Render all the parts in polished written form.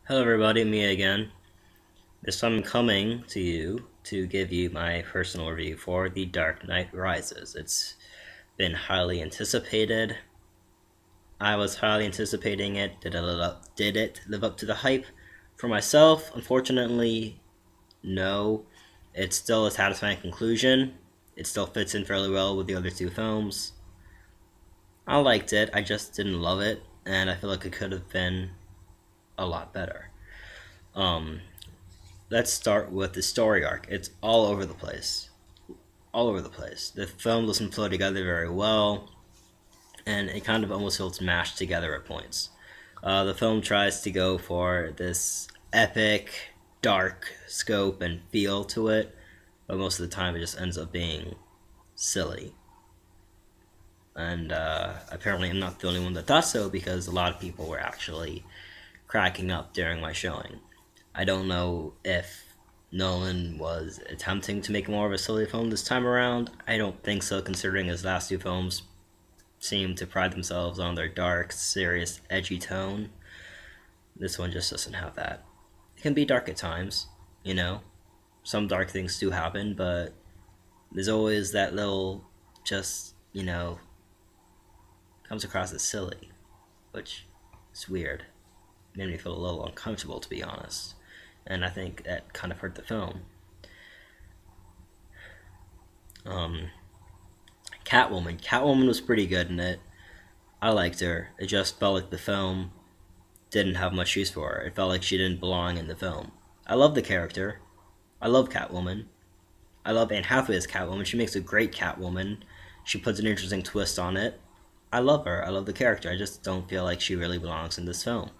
Hello everybody, me again. This time I'm coming to you to give you my personal review for The Dark Knight Rises. It's been highly anticipated. I was highly anticipating it. Did it live up to the hype? For myself, unfortunately, no. It's still a satisfying conclusion. It still fits in fairly well with the other two films. I liked it, I just didn't love it, and I feel like it could have been a lot better. Um, let's start with the story arc. It's all over the place. All over the place. The film doesn't flow together very well, and it kind of almost feels mashed together at points. The film tries to go for this epic, dark scope and feel to it, but most of the time it just ends up being silly. And apparently, I'm not the only one that thought so because a lot of people were actually cracking up during my showing. I don't know if Nolan was attempting to make more of a silly film this time around. I don't think so, considering his last two films seem to pride themselves on their dark, serious, edgy tone. This one just doesn't have that. It can be dark at times, you know. Some dark things do happen, but there's always that little, just, comes across as silly, which is weird. It made me feel a little uncomfortable, to be honest. And I think that kind of hurt the film. Catwoman. Catwoman was pretty good in it. I liked her. It just felt like the film didn't have much use for her. It felt like she didn't belong in the film. I love the character. I love Catwoman. I love Anne Hathaway as Catwoman. She makes a great Catwoman. She puts an interesting twist on it. I love her. I love the character. I just don't feel like she really belongs in this film.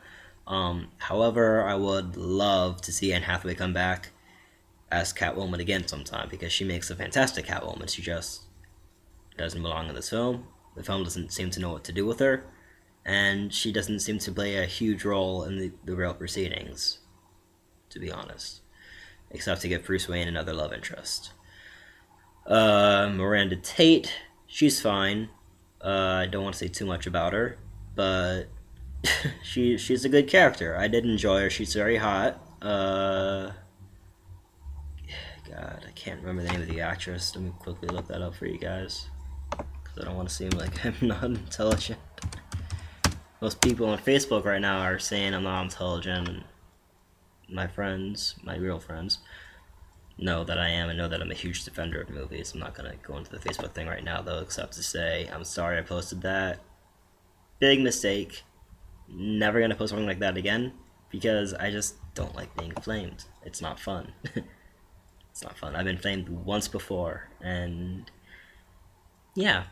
However, I would love to see Anne Hathaway come back as Catwoman again sometime because she makes a fantastic Catwoman. She just doesn't belong in this film. The film doesn't seem to know what to do with her, and she doesn't seem to play a huge role in the real proceedings, to be honest, except to give Bruce Wayne another love interest. Miranda Tate, she's fine. I don't want to say too much about her, but she's a good character. I did enjoy her. She's very hot. God, I can't remember the name of the actress. Let me quickly look that up for you guys, because I don't want to seem like I'm not intelligent. Most people on Facebook right now are saying I'm not intelligent, and my friends, my real friends, know that I am and know that I'm a huge defender of movies. I'm not going to go into the Facebook thing right now, though, except to say I'm sorry I posted that. Big mistake. Never going to post something like that again, because I just don't like being flamed. It's not fun. It's not fun. I've been flamed once before, and yeah,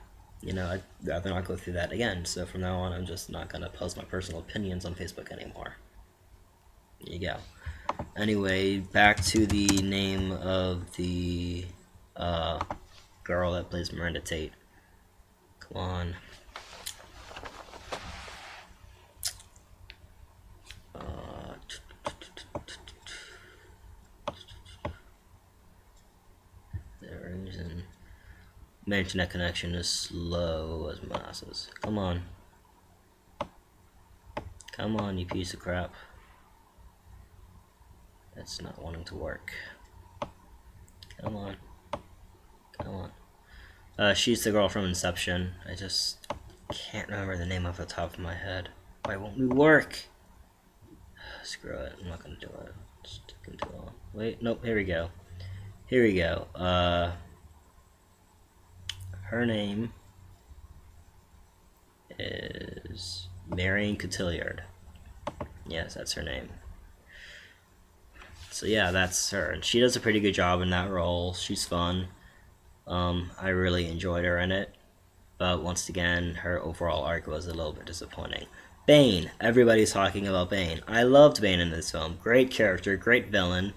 I'd rather not go through that again. So from now on, I'm just not going to post my personal opinions on Facebook anymore. There you go. Anyway, back to the name of the girl that plays Miranda Tate. Come on. The reason my internet connection is slow as molasses. Come on. Come on, you piece of crap. That's not wanting to work. Come on. Come on. She's the girl from Inception. I just can't remember the name off the top of my head. Why won't we work? Screw it. I'm not gonna do it. It's taking too long. Wait, nope, here we go. Here we go. Her name is Marion Cotillard. Yes, that's her name. So yeah, that's her. And she does a pretty good job in that role. She's fun. I really enjoyed her in it. But once again, her overall arc was a little bit disappointing. Bane. Everybody's talking about Bane. I loved Bane in this film. Great character, great villain.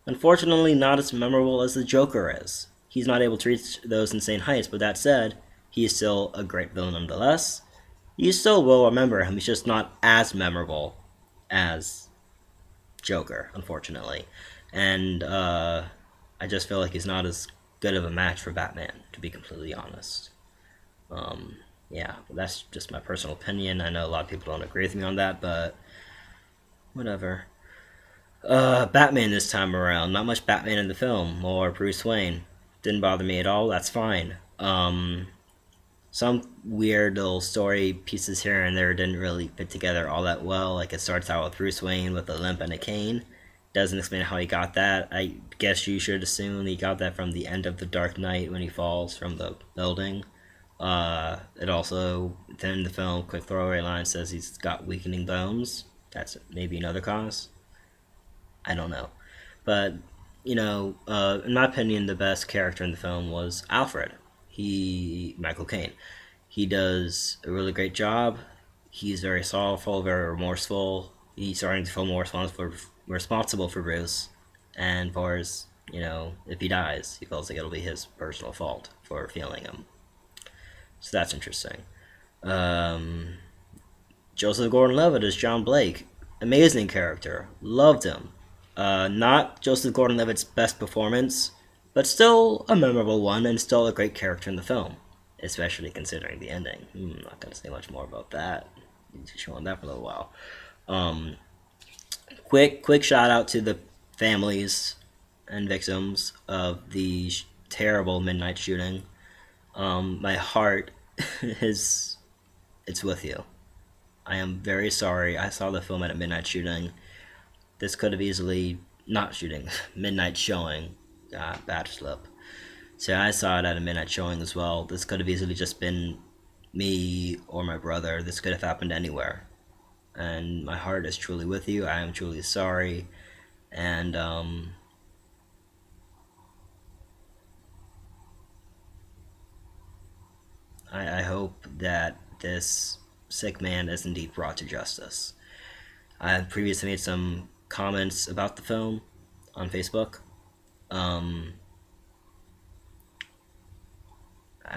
Unfortunately, not as memorable as the Joker is. He's not able to reach those insane heights, but that said, he is still a great villain nonetheless. You still will remember him, he's just not as memorable as Joker, unfortunately. And I just feel like he's not as good of a match for Batman, to be completely honest. Yeah, that's just my personal opinion. I know a lot of people don't agree with me on that, but whatever. Batman this time around. Not much Batman in the film, or Bruce Wayne. Didn't bother me at all, that's fine. Some weird little story pieces here and there didn't really fit together all that well. Like it starts out with Bruce Wayne with a limp and a cane. Doesn't explain how he got that. I guess you should assume he got that from the end of The Dark Knight when he falls from the building. It also, then the film, quick throwaway line says he's got weakening bones. That's maybe another cause. I don't know. But, in my opinion, the best character in the film was Alfred. Michael Caine. He does a really great job. He's very sorrowful, very remorseful. He's starting to feel more responsible for Bruce. And for his, if he dies, he feels like it'll be his personal fault for feeling him. So that's interesting. Joseph Gordon-Levitt is John Blake. Amazing character. Loved him. Not Joseph Gordon-Levitt's best performance, but still a memorable one and still a great character in the film, especially considering the ending. I'm not going to say much more about that. Show on that for a little while. Quick shout out to the families and victims of the terrible midnight shooting. My heart it's with you. I am very sorry. I saw the film at a midnight shooting. This could have easily not shooting, midnight showing. Bad slip. So I saw it at a midnight showing as well. This could have easily just been me or my brother. This could have happened anywhere. And my heart is truly with you. I am truly sorry. And I hope that this sick man is indeed brought to justice. I have previously made some comments about the film on Facebook. I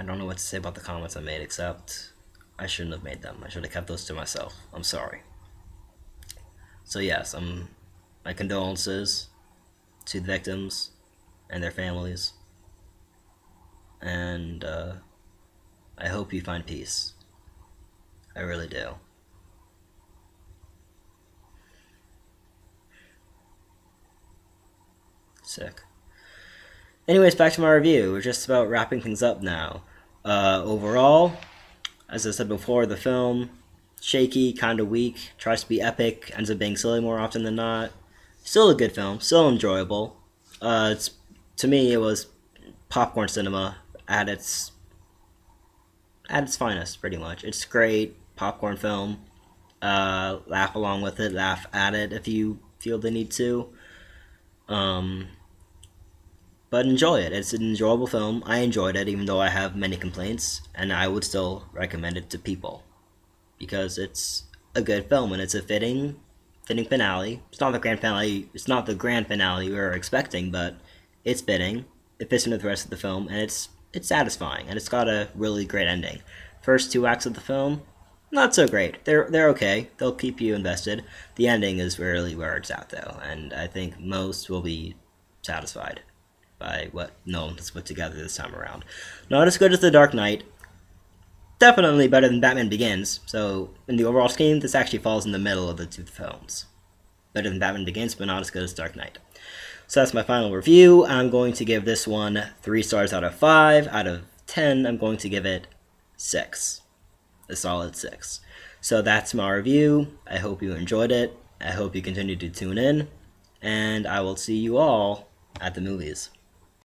don't know what to say about the comments I made, except I shouldn't have made them. I should have kept those to myself. I'm sorry. So yes, my condolences to the victims and their families. And I hope you find peace. I really do. Sick. Anyways, back to my review. We're just about wrapping things up now. Overall, as I said before, the film, shaky, kind of weak, tries to be epic, ends up being silly more often than not. Still a good film, still enjoyable. To me, it was popcorn cinema at its finest, pretty much. It's great popcorn film. Laugh along with it, laugh at it if you feel the need to. But enjoy it. It's an enjoyable film. I enjoyed it, even though I have many complaints, and I would still recommend it to people because it's a good film and it's a fitting finale. It's not the grand finale. It's not the grand finale we were expecting, but it's fitting. It fits into the rest of the film, and it's satisfying, and it's got a really great ending. First two acts of the film, not so great. They're okay. They'll keep you invested. The ending is really where it's at, though, and I think most will be satisfied by what Nolan has put together this time around. Not as good as The Dark Knight. Definitely better than Batman Begins. So, in the overall scheme, this actually falls in the middle of the two films. Better than Batman Begins, but not as good as Dark Knight. So that's my final review. I'm going to give this one 3 stars out of 5. Out of 10, I'm going to give it 6. A solid 6. So that's my review. I hope you enjoyed it. I hope you continue to tune in. And I will see you all at the movies.